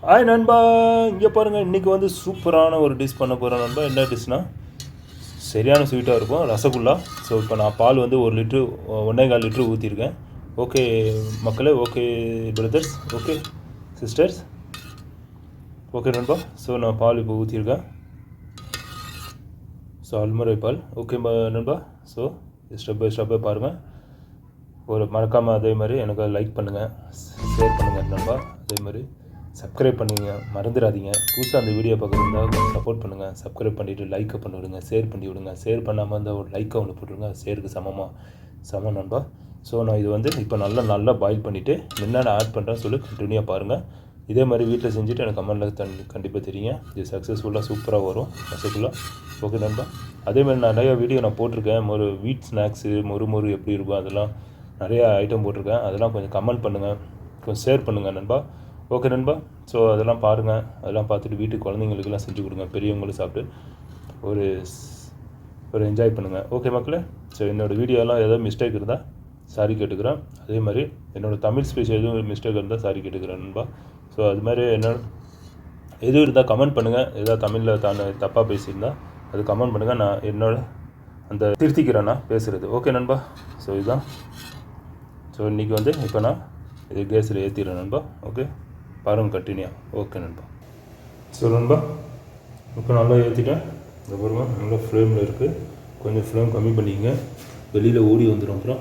Hi நண்பா, இங்கே பாருங்கள். இன்றைக்கி வந்து சூப்பரான ஒரு டிஷ் பண்ண போகிறேன் நண்பா. என்ன டிஷ்னால் சரியான ஸ்வீட்டாக இருக்கும், ரசகுல்லா. ஸோ இப்போ நான் பால் வந்து 1 லிட்ரு 1.25 லிட்ரு ஊற்றிருக்கேன். ஓகே மக்களே, okay brothers, okay sisters, okay நண்பா. ஸோ நான் பால் இப்போ ஊற்றிருக்கேன். ஸோ அல்முறை பால். ஓகே நண்பா. ஸோ ஸ்டெப் பை ஸ்டெப்பாக பாருங்கள். ஒரு மறக்காமல் அதே மாதிரி எனக்கு லைக் பண்ணுங்கள், ஷேர் பண்ணுங்கள் நண்பா. அதே மாதிரி சப்ஸ்கிரைப் பண்ணுங்க, மறந்துடாதீங்க. புதுசாக அந்த வீடியோ பார்க்குறதா கொஞ்சம் சப்போர்ட் பண்ணுங்கள். சப்ஸ்கிரைப் பண்ணிவிட்டு லைக்கை பண்ணி விடுங்க, ஷேர் பண்ணி விடுங்க. ஷேர் பண்ணாமல் இருந்தால் ஒரு லைக்கை ஒன்று போட்டுருங்க, ஷேருக்கு சமம் நண்பா. ஸோ நான் இது வந்து இப்போ நல்லா பாயில் பண்ணிவிட்டு என்னென்ன ஆட் பண்ணுறேன்னு சொல்லி கண்டினியூவாக பாருங்கள். இதே மாதிரி வீட்டில் செஞ்சுட்டு எனக்கு கமெண்ட்டில் கண்டிப்பாக தெரியுங்க. இது சக்ஸஸ்ஃபுல்லாக சூப்பராக வரும் ரசகுல்லா. ஓகே நண்பா. அதேமாதிரி நிறையா வீடியோ நான் போட்டிருக்கேன். ஒரு வீட் ஸ்நாக்ஸு மொறு எப்படி இருக்கும், அதெல்லாம் நிறையா ஐட்டம் போட்டிருக்கேன். அதெல்லாம் கொஞ்சம் கமெண்ட் பண்ணுங்கள், கொஞ்சம் ஷேர் பண்ணுங்கள் நண்பா. ஓகே நண்பா. ஸோ அதெல்லாம் பாருங்கள். அதெல்லாம் பார்த்துட்டு வீட்டுக்கு குழந்தைங்களுக்கெல்லாம் செஞ்சு கொடுங்க, பெரியவங்களும் சாப்பிட்டு ஒரு என்ஜாய் பண்ணுங்கள். ஓகே மக்களே. ஸோ என்னோடய வீடியோலாம் ஏதாவது மிஸ்டேக் இருந்தால் சாரி கேட்டுக்கிறேன். அதே மாதிரி என்னோடய தமிழ் ஸ்பீச் எதுவும் மிஸ்டேக் இருந்தால் சாரி கேட்டுக்கிறேன் நண்பா. ஸோ அது மாதிரி எதுவும் இருந்தால் கமெண்ட் பண்ணுங்கள். ஏதாவது தமிழில் தப்பாக பேசியிருந்தால் அது கமெண்ட் பண்ணுங்கள். நான் அந்த திருத்திக்கிறேன் நான் பேசுகிறது. ஓகே நண்பா. ஸோ இதுதான். ஸோ இன்றைக்கி வந்து இப்போ நான் இது கேஸில் ஏற்றிடுறேன் நண்பா. ஓகே பாருங்கள் கண்டினியூ. ஓகே நண்பா. ஸோ நண்பா இப்போ நல்லா ஏற்றிட்டேன். இந்த பாருங்கள் நல்லா ஃப்ளேமில் இருக்குது. கொஞ்சம் ஃப்ளேம் கம்மி பண்ணிக்கங்க, வெளியில் ஓடி வந்துடும். அப்புறம்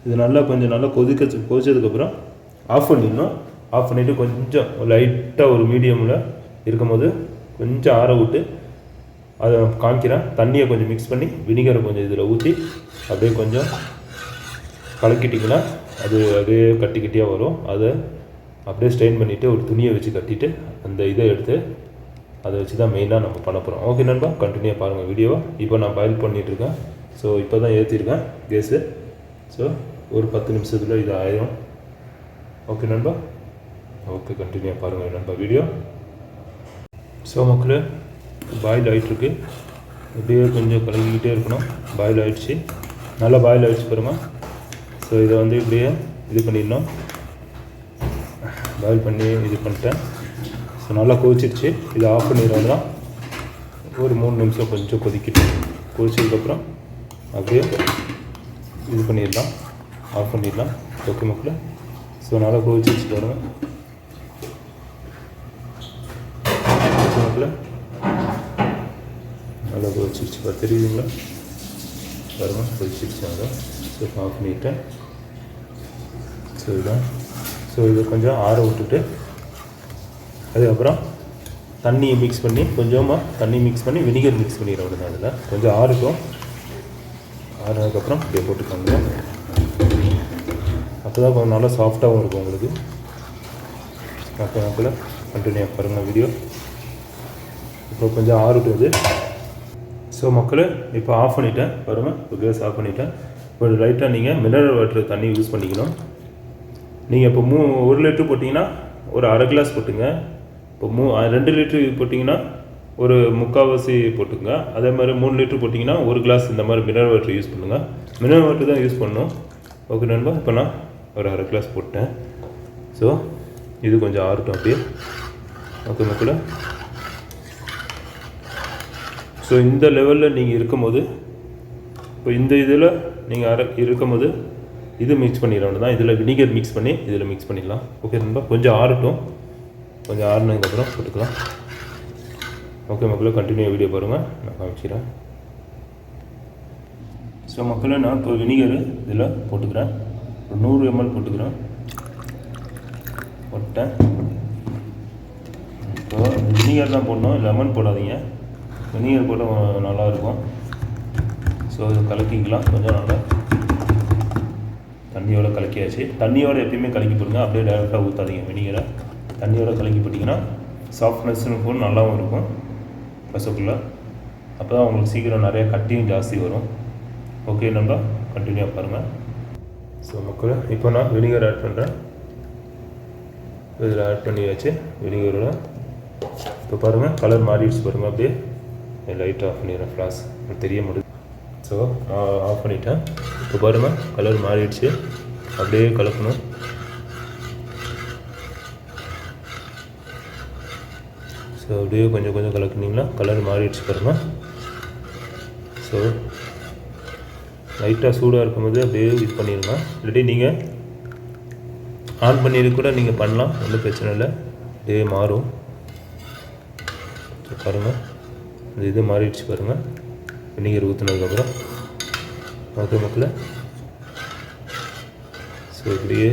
இது கொஞ்சம் நல்லா கொதிச்சதுக்கப்புறம் ஆஃப் பண்ணிடணும். ஆஃப் பண்ணிவிட்டு கொஞ்சம் லைட்டாக ஒரு மீடியமில் இருக்கும்போது கொஞ்சம் ஆற விட்டு அதை காமிக்கிறேன். தண்ணியை கொஞ்சம் மிக்ஸ் பண்ணி வினிகரை கொஞ்சம் இதில் ஊற்றி அப்படியே கொஞ்சம் கலக்கிட்டிங்கன்னா அதே கட்டியாக வரும். அதை அப்படியே ஸ்ட்ரெயின் பண்ணிவிட்டு ஒரு துணியை வச்சு கட்டிட்டு அந்த இதை எடுத்து அதை வச்சு தான் மெயினாக நம்ம பண்ண போகிறோம். ஓகே நண்பா, கண்டினியூ பாருங்கள் வீடியோவை. இப்போ நான் பாயில் பண்ணிகிட்ருக்கேன். ஸோ இப்போ தான் ஏற்றிருக்கேன் கேஸு. ஸோ ஒரு 10 நிமிஷத்தில் இது ஆயிரும். ஓகே நண்பா. ஓகே கண்டினியூ பாருங்கள் நண்பா வீடியோ. ஸோ மக்களே பாயில் ஆகிட்டுருக்கு. இப்படியே கொஞ்சம் கலக்கிக்கிட்டே இருக்கணும். பாயில் ஆகிடுச்சு, நல்லா பாயில் ஆகிடுச்சு பாருங்கள். ஸோ இதை வந்து இப்படியே இது பண்ணிடணும். பாயில் பண்ணி இது பண்ணிட்டேன். ஸோ நல்லா கொதிச்சிடுச்சு. இதை ஆஃப் பண்ணிடுறோம்னா ஒரு 3 நிமிஷம் கொஞ்சம் கொதிச்சதுக்கப்புறம் அப்படியே இது பண்ணிடலாம், ஆஃப் பண்ணிடலாம். ஓகே மக்களே. ஸோ நல்லா கொதிச்சிடுச்சு பாருங்கள். ஓகே மக்களே நல்லா கொதிச்சிடுச்சு தெரியுதுங்களா பாருங்கள், கொதிச்சிடுச்சு நல்லா. ஸோ ஆஃப் பண்ணிவிட்டேன். ஸோ இதுதான். ஸோ இதை கொஞ்சம் ஆற விட்டுட்டு அதுக்கப்புறம் தண்ணியை மிக்ஸ் பண்ணி கொஞ்சமாக தண்ணி மிக்ஸ் பண்ணி வினிகர் மிக்ஸ் பண்ணிடுறோம். அதில் கொஞ்சம் ஆறுக்கும். ஆறுனதுக்கப்புறம் அப்படியே போட்டுக்கோங்க. அப்போ தான் கொஞ்சம் நல்லா சாஃப்டாகவும் இருக்கும் உங்களுக்கு. மக்கள் கண்டினியூ பாருங்கள் வீடியோ. இப்போ கொஞ்சம் ஆறுட்டுது. ஸோ மக்கள் இப்போ ஆஃப் பண்ணிட்டேன் பாருங்கள். இப்போ கேஸ் ஆஃப் பண்ணிட்டேன். இப்போ லைட்டாக நீங்கள் மினரல் வாட்டர் தண்ணி யூஸ் பண்ணிக்கணும். நீங்கள் இப்போ 1 லிட்ரு போட்டிங்கன்னா ஒரு அரை கிளாஸ் போட்டுங்க. இப்போ 2 லிட்ரு போட்டிங்கன்னா ஒரு 3/4 போட்டுங்க. அதே மாதிரி 3 லிட்ரு போட்டிங்கன்னா 1 கிளாஸ் இந்த மாதிரி மினரல் வாட்டர் யூஸ் பண்ணுங்கள். மினரல் வாட்டர் தான் யூஸ் பண்ணணும். ஓகே நண்பா. இப்போ நான் ஒரு அரை கிளாஸ் போட்டேன். ஸோ இது கொஞ்சம் ஆறட்டும் அப்படியே. ஓகே மக்களே. ஸோ இந்த லெவலில் நீங்கள் இருக்கும்போது, இப்போ இந்த இதில் நீங்கள் இருக்கும்போது இது மிக்ஸ் பண்ணிடலாம் தான். இதில் வினிகர் மிக்ஸ் பண்ணி இதில் மிக்ஸ் பண்ணிடலாம். ஓகே நண்பா. கொஞ்சம் ஆறட்டும். கொஞ்சம் ஆறுனதுக்கப்புறம் போட்டுக்கலாம். ஓகே மக்களே கண்டினியூ வீடியோ பாருங்கள், நான் காமிச்சிக்கிறேன். ஸோ மக்களே நான் இப்போ வினிகர் இதில் போட்டுக்கிறேன். ஒரு 100 ml போட்டுக்கிறேன். போட்டேன். இப்போ வினிகர் தான் போடணும், லெமன் போடாதீங்க. வினிகர் போட்டால் நல்லாயிருக்கும். ஸோ இது கலக்கிக்கலாம். கொஞ்சம் நல்லா தண்ணியோடு கலக்கியாச்சு. தண்ணியோடு எப்பயுமே கலக்கி போடுங்க, அப்படியே டைரெக்டாக ஊற்றாதீங்க வினிகரை. தண்ணியோடு கலக்கி போட்டிங்கன்னா சாஃப்ட்னஸ்ன்னு போட்டு நல்லாவும் இருக்கும் ரசகுல்லா. அப்போ தான் உங்களுக்கு சீக்கிரம் நிறைய கட்டியும் ஜாஸ்தி வரும். ஓகே நண்பா, கண்டினியூவாக பாருங்கள். ஸோ மக்களே இப்போ நான் வினிகர் ஆட் பண்ணுறேன். இதில் ஆட் பண்ணியாச்சு வினிகரோட. இப்போ பாருங்கள் கலர் மாறிடுச்சு பாருங்கள். அப்படியே லைட் ஆஃப் பண்ணிடுறேன், ஃப்ளாஷ் தெரிய முடியுது. ஸோ நான் ஆஃப் பண்ணிட்டேன். இப்போ பாருங்கள் கலர் மாறிடுச்சு. அப்படியே கலக்கணும். அப்படியே கொஞ்சம் கொஞ்சம் கலக்குனிங்கன்னா கலர் மாறிடுச்சு பாருங்கள். ஸோ லைட்டாக சூடாக இருக்கும்போது அப்படியே இது பண்ணிடுங்க. இல்லாட்டி நீங்கள் ஆன் பண்ணிட்டு கூட நீங்கள் பண்ணலாம், ஒன்றும் பிரச்சனை இல்லை. அப்படியே மாறும் பாருங்கள். இந்த இது மாறிடுச்சு பாருங்கள் வினிகர் ஊற்றுனதுக்கப்புறம். ஓகே மக்களே. ஸோ இப்படியே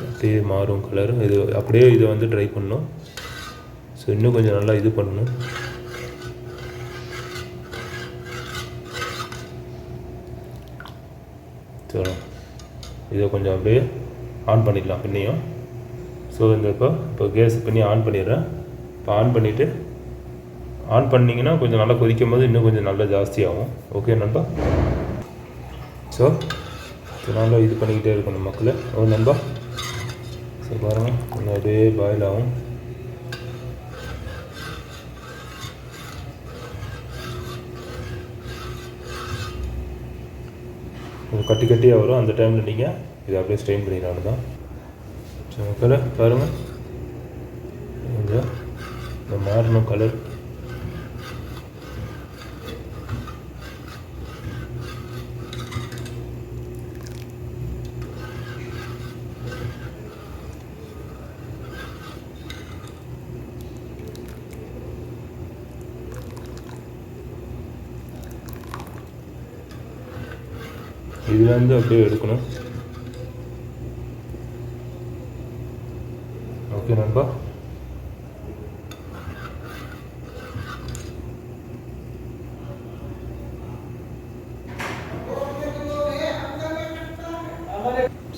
அப்படியே மாறும் கலர். இது அப்படியே இதை வந்து ட்ரை பண்ணணும். ஸோ இன்னும் கொஞ்சம் நல்லா இது பண்ணணும். ஸோ இதை கொஞ்சம் அப்படியே ஆன் பண்ணிடலாம் பின்னையும். ஸோ இந்த இப்போ கேஸ் பண்ணி ஆன் பண்ணிடுறேன். இப்போ ஆன் பண்ணிவிட்டு ஆன் பண்ணிங்கன்னா கொஞ்சம் நல்லா கொதிக்கும் போது இன்னும் கொஞ்சம் நல்லா ஜாஸ்தியாகும். ஓகே நண்பா. ஸோ நல்லா இது பண்ணிக்கிட்டே இருக்கணும் மக்களே. ஓ நண்பா. ஸோ பாருங்கள் கொஞ்சம் அப்படியே பாயில் ஆகும். கட்டி கட்டியாக வரும். அந்த டைமில் நீங்கள் இதை அப்படியே ஸ்ட்ரெயின் பண்ணிடலாம் தான். ஸோ மக்களே பாருங்கள் கொஞ்சம் இந்த மாறணும் கலர். இதுலேருந்து அப்படியே எடுக்கணும். ஓகே நண்பா.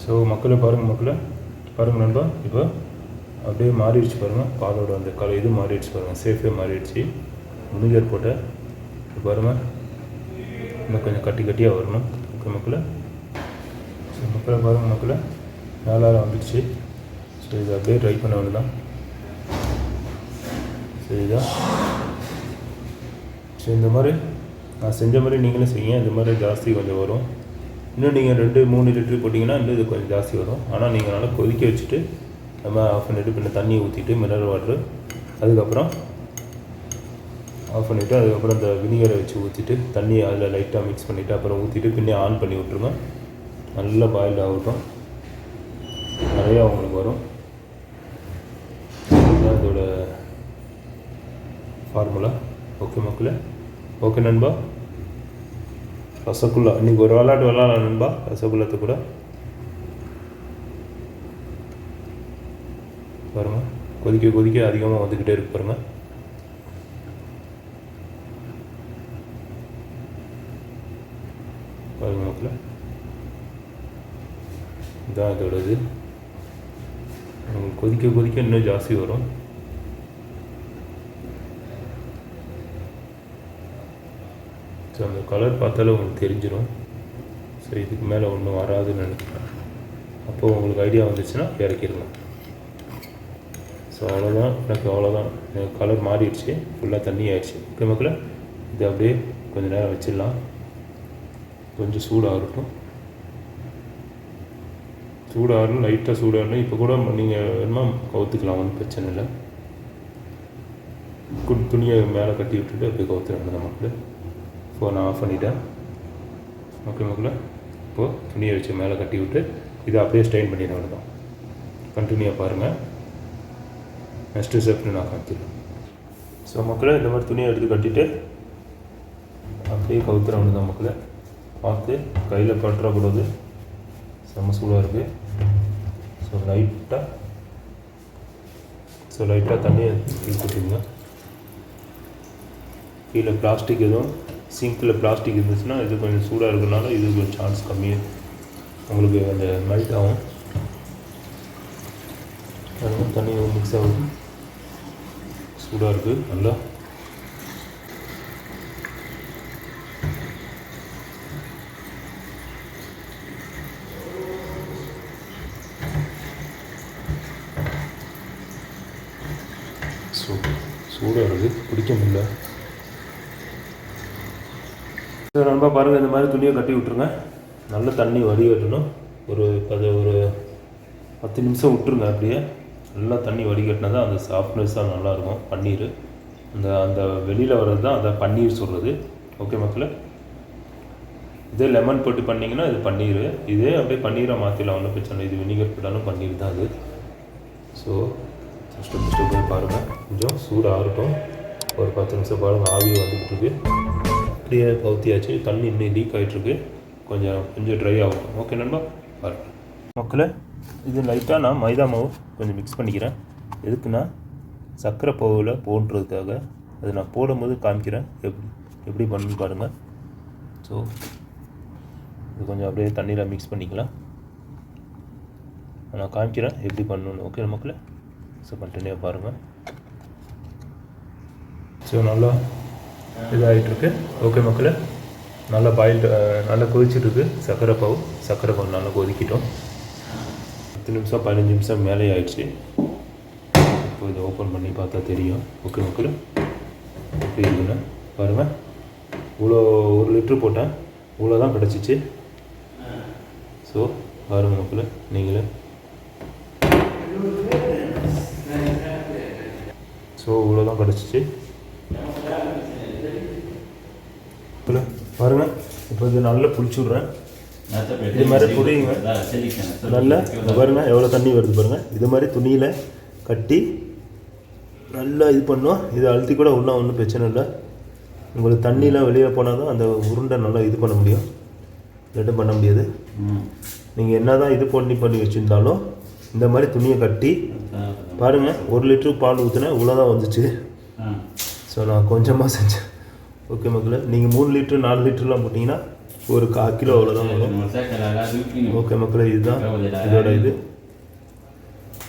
ஸோ மக்களே பாருங்கள் நண்பா. இப்போ அப்படியே மாறிடுச்சு பாருங்கள். பாலோட அந்த இது மாறிடுச்சு பாருங்கள். சேஃபே மாறிடுச்சு. வினிகர் போட்ட இப்போ பாருங்கள் இன்னும் கொஞ்சம் கட்டி கட்டியாக வரணும். ஓகே மக்களே. ஸோ மக்களை பாருங்கள் மக்களே மேலால் வந்துடுச்சு. ஸோ இதை அப்படியே ட்ரை பண்ண வேண்டியதான். ஸோ இதுதான். ஸோ இந்த மாதிரி நான் செஞ்ச மாதிரி நீங்களும் செய்யுங்க. இந்த மாதிரி ஜாஸ்தி கொஞ்சம் வரும். இன்னும் நீங்கள் 2-3 லிட்டர் போட்டிங்கன்னா இன்னும் இது கொஞ்சம் ஜாஸ்தி வரும். ஆனால் நீங்கள் நல்லா கொதிக்க வச்சுட்டு நம்ம ஆஃப் பண்ணிவிட்டு பின்ன தண்ணி ஊற்றிட்டு மினரல் வாட்ரு அதுக்கப்புறம் ஆஃப் பண்ணிவிட்டு அதுக்கப்புறம் இந்த வினிகரை வச்சு ஊற்றிட்டு தண்ணி அதில் லைட்டாக மிக்ஸ் பண்ணிவிட்டு அப்புறம் ஊற்றிட்டு பின்னே ஆன் பண்ணி விட்ருங்க. நல்லா பாயில் ஆகட்டும். நிறையா உங்களுக்கு வரும். இதுதான் இதோட ஃபார்முலா. ஓகே மக்களே. ஓகே நண்பா. ரசகுல்லா இன்றைக்கி ஒரு விளாட்லாம் நண்பா. ரசகுல்லத்தை கூட பாருங்கள் கொதிக்க கொதிக்க அதிகமாக வந்துக்கிட்டே இருக்கு பாருங்கள். பாருங்கள் மக்களே இதான் இதோட இது. கொதிக்க கொதிக்க இன்னும் ஜாஸ்தி வரும். ஸோ அந்த கலர் பார்த்தாலும் உங்களுக்கு தெரிஞ்சிடும். ஸோ இதுக்கு மேலே ஒன்றும் வராதுன்னு நினைக்கிறேன். அப்போது உங்களுக்கு ஐடியா வந்துச்சுன்னா இறக்கிடுங்க. ஸோ அவ்வளோதான். அவ்வளோதான். கலர் மாறிடுச்சு. ஃபுல்லாக தண்ணி ஆயிடுச்சு. ஓகே மக்களே. இது அப்படியே கொஞ்சம் நேரம் வச்சிடலாம். கொஞ்சம் சூடாகட்டும். சூடாகணும். லைட்டாக சூடாகணும். இப்போ கூட நீங்கள் வேணுமா கவுத்துக்கலாம், ஒன்றும் பிரச்சனை இல்லை. துணியை மேலே கட்டி விட்டுட்டு அப்படியே கவுத்துறாங்க மக்களே. இப்போது நான் ஆஃப் பண்ணிட்டேன். ஓகே மக்களே. இப்போது துணியை வச்சு மேலே கட்டி விட்டு இதை அப்படியே ஸ்ட்ரெயின் பண்ணிட வேண்டியதான். கண்டினியூவாக பாருங்கள். நெக்ஸ்ட்டு ஸ்டெப்னு நான் காத்திடுறேன். ஸோ மக்களே இந்த மாதிரி துணியை எடுத்து கட்டிட்டு அப்படியே கவுத்துற வேண்டியதான் மக்களே. பார்த்து கையில் பற்றக்கூடாது. செம்ம சூடாக இருக்குது. ஸோ லைட்டாக தண்ணியை ஊற்றிடுங்க. கீழே பிளாஸ்டிக் எதுவும் சிங்கில் பிளாஸ்டிக் இருந்துச்சுன்னா இது கொஞ்சம் சூடாக இருக்கிறதுனால இது கொஞ்சம் சான்ஸ் கம்மியாக உங்களுக்கு அந்த மெல்ட் ஆகும். அதனால் தண்ணி மிக்ஸ் ஆகுது. சூடாக இருக்குது நல்லா. சூடாக இருக்குது, பிடிக்க முடியல. ஸோ நண்பா பாருங்கள், இந்த மாதிரி துணியை கட்டி விட்ருங்க. நல்ல தண்ணி வடிகட்டணும். ஒரு 10 நிமிஷம் விட்டுருங்க. அப்படியே நல்லா தண்ணி வடிகட்டினா தான் அந்த சாஃப்ட்னஸ்ஸாக நல்லாயிருக்கும் பன்னீர். அந்த அந்த வெளியில் வர்றது தான் அதை பன்னீர் சொல்கிறது. ஓகே மக்களே, இதே லெமன் போட்டு பண்ணிங்கன்னா இது பன்னீர். இதே அப்படியே பன்னீரை மாற்றிடலாம், ஒன்றும் பிரச்சனை இல்லை. இது வினிகர் போட்டாலும் பன்னீர் தான் அது. ஸோ ஸ்டெப் போய் பாருங்கள். கொஞ்சம் சூடு ஆகட்டும். ஒரு 10 நிமிஷம் பாருங்கள், ஆவி வந்துக்கிட்டு இருக்கு. அப்படியே பவுத்தியாச்சு. தண்ணி இன்னும் லீக் ஆகிட்டுருக்கு. கொஞ்சம் ட்ரை ஆகும். ஓகே நண்பா, பாருங்கள் மக்களே. இது லைட்டாக நான் மைதா மாவு கொஞ்சம் மிக்ஸ் பண்ணிக்கிறேன். எதுக்குன்னா சர்க்கரை பாவில் போன்றதுக்காக. அது நான் போடும்போது காமிக்கிறேன் எப்படி பண்ணணுன்னு பாருங்கள். ஸோ இது கொஞ்சம் அப்படியே தண்ணியில் மிக்ஸ் பண்ணிக்கலாம். நான் காமிக்கிறேன் எப்படி பண்ணணுன்னு. ஓகே மக்களே, ஸோ கண்டினியூவாக பாருங்கள். ஸோ நல்லா இதாகிட்டுருக்கு. ஓகே மக்களே, நல்லா நல்லா கொதிச்சுட்ருக்கு சர்க்கரை பாவு நல்லா கொதிக்கிட்டோம். 10 நிமிஷம் 15 நிமிஷம் மேலே ஆயிடுச்சு. இப்போ இதை ஓப்பன் பண்ணி பார்த்தா தெரியும். ஓகே மக்களே, எப்படி இருக்குன்னு பாருங்கள். இவ்வளோ 1 லிட்ரு போட்டேன், இவ்வளோ தான் கிடச்சிச்சு. ஸோ பாருங்கள் மக்களே, நீங்களே. ஸோ இவ்வளோ தான் கிடச்சிச்சு பாருங்கள். இப்போ இது நல்லா புளிச்சு விட்றேன். இது மாதிரி புளியுங்க நல்லா. பாருங்கள் எவ்வளோ தண்ணி வருது பாருங்கள். இது மாதிரி துணியில் கட்டி நல்லா இது பண்ணோம். இது அழுத்தி கூட உள்ள ஒன்றும் பிரச்சனை இல்லை. உங்களுக்கு தண்ணியெலாம் வெளியே போனால் தான் அந்த உருண்டை நல்லா இது பண்ண முடியும், இல்லாட்டும் பண்ண முடியாது. நீங்கள் என்ன தான் இது பண்ணி வச்சுருந்தாலும் இந்த மாதிரி துணியை கட்டி பாருங்கள். 1 லிட்ரு பால் ஊற்றினேன், இவ்வளோ தான் வந்துச்சு. ஸோ நான் கொஞ்சமாக செஞ்சேன். ஓகே மக்களே, நீங்கள் 3 லிட்ரு 4 லிட்டர்லாம் போட்டிங்கன்னா ஒரு 1/4 கிலோ அவ்வளோதான் வரும். ஓகே மக்களே, இதுதான் இதோட இது.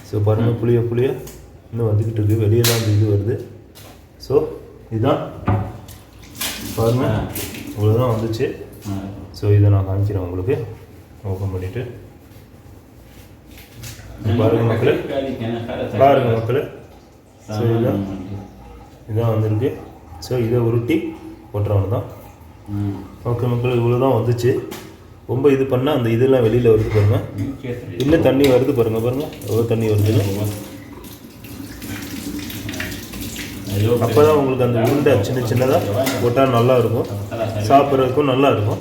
ஸோ பாருங்கள், புளிய இன்னும் வந்துக்கிட்டு இருக்குது. வெளியே தான் இந்த இது வருது. ஸோ இதுதான் பாருங்கள், இவ்வளோதான் வந்துச்சு. ஸோ இதை நான் காமிக்கிறேன் உங்களுக்கு. ஓப்பன் பண்ணிவிட்டு பாருங்கள் மக்களே. ஸோ இதான் வந்திருக்கு. ஸோ இதை உருட்டி போட்டுறவங்க தான். ஓகே மக்கள், இவ்வளோ தான் வந்துச்சு. ரொம்ப இது பண்ணால் அந்த இதெல்லாம் வெளியில் வருது பாருங்கள். இல்லை தண்ணி வருது பாருங்கள் எவ்வளோ தண்ணி வருது. அப்போ தான் உங்களுக்கு அந்த உருண்டை சின்னதாக போட்டால் நல்லாயிருக்கும், சாப்பிட்றதுக்கும் நல்லாயிருக்கும்.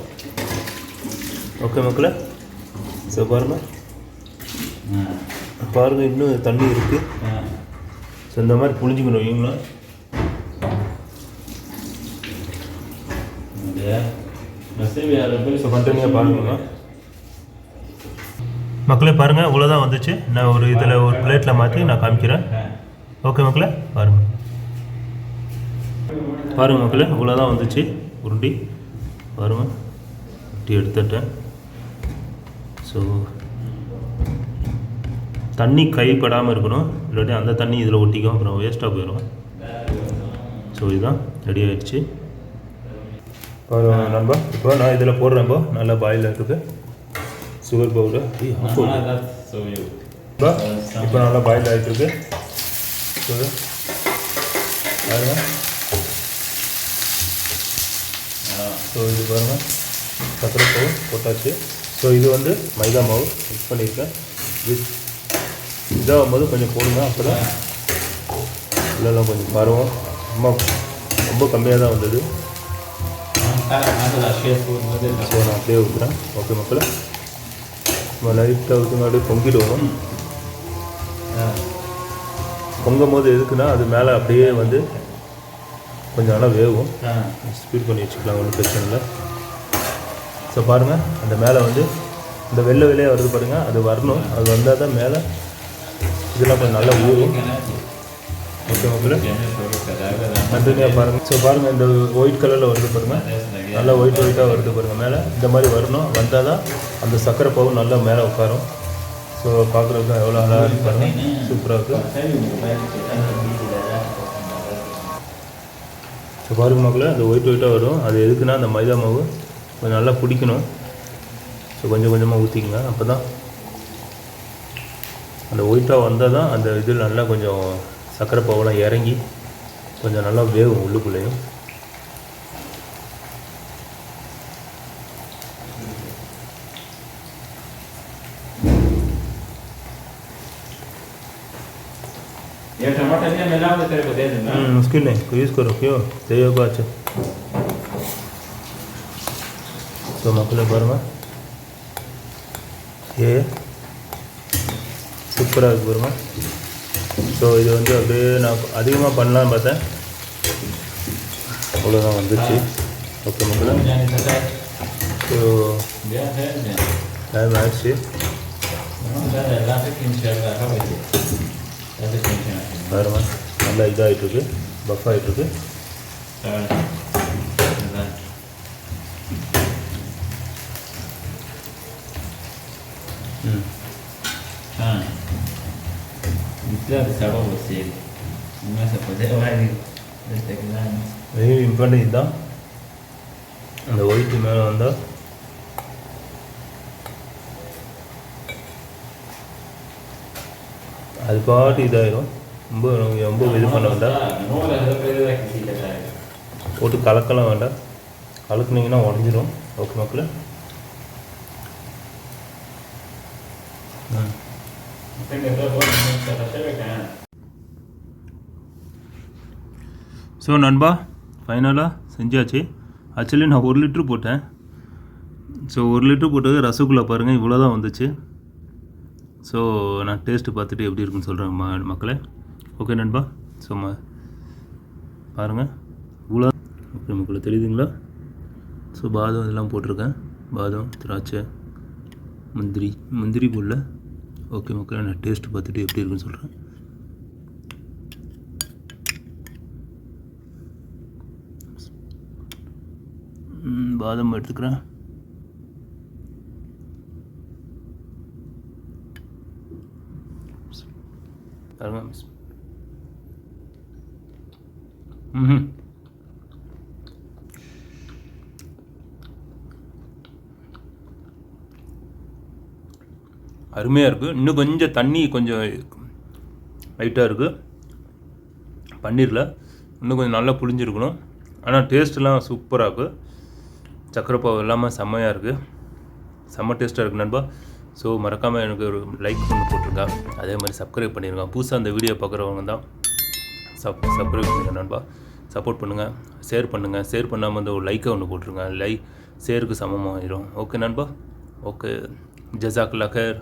ஓகே மக்களே, ஸோ பாருங்கள் இன்னும் தண்ணி இருக்குது. ஸோ இந்த மாதிரி புளிஞ்சிக்கணும் இவங்களும். ஸோ கண்டினியூவாக பாருங்க மக்களே. பாருங்கள் இவ்வளோதான் வந்துச்சு. நான் ஒரு பிளேட்டில் மாற்றி நான் காமிக்கிறேன். ஓகே மக்களே, பாருங்கள் மக்களே, இவ்வளோதான் வந்துச்சு உருண்டி. பாருங்கள், உருட்டி எடுத்துட்டேன். ஸோ தண்ணி கைப்படாமல் இருக்கணும், இல்லாட்டி அந்த தண்ணி இதில் ஒட்டிக்கும், அப்புறம் வேஸ்ட்டாக போயிடும். ஸோ இதுதான் ரெடி ஆகிடுச்சு. நண்பா, இப்போ நான் இதில் போடுறேன்ப்போ நல்லா பாயில் ஆகிட்டு சுகர் பவுடர். இப்போ நல்லா பாயில் ஆகிட்டுருக்கு. பாருங்கள். ஸோ இது பாருங்கள், சர்க்கரை மாவு போட்டாச்சு. ஸோ இது வந்து மைதா மாவு மிக்ஸ் பண்ணியிருக்கேன். இதாகும்போது கொஞ்சம் போடுங்க, அப்போ தான் இல்லைலாம் கொஞ்சம் பருவம். ரொம்ப கம்மியாக தான் வந்தது. ஸோ நான் அப்படியே ஊற்றுறேன். ஓகே மக்களை, நம்ம லைட்டாக ஊற்றுங்க, அப்படியே பொங்கிடுவோம். பொங்கும் போது எதுக்குன்னா அது மேலே அப்படியே வந்து கொஞ்சம் நல்லா வேகும். ஸ்பீட் பண்ணி வச்சுக்கலாம், ஒன்றும் பிரச்சனை இல்லை. ஸோ பாருங்கள், அந்த மேலே வந்து இந்த வெள்ளையாக வருது பாருங்கள், அது வரணும். அது வந்தால் தான் மேலே இதெல்லாம் கொஞ்சம் நல்லா ஊறும். ஓகே மக்களே, கண்டினியூவாக பாருங்கள். ஸோ பாருங்கள், இந்த ஒயிட் கலரில் வருது பாருங்கள், நல்லா ஒயிட்டாக வருது பாருங்கள். மேலே இந்த மாதிரி வரணும், வந்தால் தான் அந்த சர்க்கரை பாவு நல்லா மேலே உட்காரும். ஸோ பார்க்குறதுக்கு எவ்வளோ அழகாக இருக்கு பாருங்கள், சூப்பராக இருக்குது. ஸோ பாருங்கள் மக்களே, அந்த ஒயிட்டாக வரும். அது எதுக்குன்னா அந்த மைதா மாவு கொஞ்சம் நல்லா பிடிக்கணும். ஸோ கொஞ்சம் கொஞ்சமாக ஊற்றிக்கங்க, அப்போ தான் அந்த ஒயிட்டாக வந்தால் தான் அந்த இதில் நல்லா கொஞ்சம் சர்க்கரை பாவெல்லாம் இறங்கி கொஞ்சம் நல்லா வேகும் உள்ளுக்குள்ளேயும். ये टमाटर नहीं मिला तो तेरे को दे दूंगा। मुश्किल नहीं, कोई यूज़ करो क्यों चाहिए को अच्छा। ஸோ மக்களே பாருங்கள், சூப்பராக இருக்குது பாருங்கள். ஸோ இது வந்து அப்படியே நான் அதிகமாக பண்ணலான்னு பார்த்தேன், அவ்வளோதான் வந்துச்சு. ஓகே மக்களே, ஸோ டைம் ஆயிடுச்சு. பாருங்கள் நல்லா இதாகிட்டுருக்கு, பஃப் ஆகிட்டுருக்கு. வெரி இம்பார்ட்டன்ட் இதுதான். அந்த ஒயிட்டு மேலே வந்தால் அது பாட்டு இதாகிடும். ரொம்ப ரொம்ப இது பண்ண வேண்டாம், போட்டு கலக்கலாம் வேண்டாம், கலக்குனிங்கன்னா உடஞ்சிடும். ஓகே மக்களே, ஸோ நண்பா ஃபைனலாக செஞ்சாச்சு. ஆக்சுவலி நான் 1 லிட்ரு போட்டேன். ஸோ 1 லிட்ரு போட்டது ரசகுல்லா பாருங்கள் இவ்வளோ தான் வந்துச்சு. ஸோ நான் டேஸ்ட்டு பார்த்துட்டு எப்படி இருக்குன்னு சொல்கிறேன் மக்களே. ஓகே நண்பா, ஸோ பாருங்கள் இவ்வளோ. ஓகே மக்களே, தெரியுதுங்களா? ஸோ பாதம் இதெல்லாம் போட்டிருக்கேன், பாதம், திராட்சை, முந்திரி போடல. ஓகே மக்களே, நான் டேஸ்ட்டு பார்த்துட்டு எப்படி இருக்குன்னு சொல்கிறேன். பாதாம் எடுத்துக்கிறேன். அருமையாக இருக்குது. இன்னும் கொஞ்சம் தண்ணி கொஞ்சம் லைட்டாக இருக்குது பன்னீரில், இன்னும் கொஞ்சம் நல்லா புளிஞ்சிருக்கணும். ஆனால் டேஸ்ட்டெலாம் சூப்பராக இருக்குது. சக்கரை பாவு இல்லாமல் செம்மையாக இருக்குது, செம்ம டேஸ்ட்டாக இருக்குது நண்பா. ஸோ மறக்காமல் எனக்கு ஒரு லைக் ஒன்று போட்டிருக்கா, அதே மாதிரி சப்ஸ்கிரைப் பண்ணியிருக்கேன். புதுசாக அந்த வீடியோ பார்க்குறவங்க தான் சப்ஸ்கிரைப் பண்ணுங்கள் நண்பா, சப்போர்ட் பண்ணுங்கள், ஷேர் பண்ணுங்கள். ஷேர் பண்ணாமல் வந்து ஒரு லைக்கை ஒன்று போட்டிருங்க, ஷேருக்கு சமமாகிடும். ஓகே நண்பா, ஓகே, ஜஸாக்கல்லாஹ் கர்.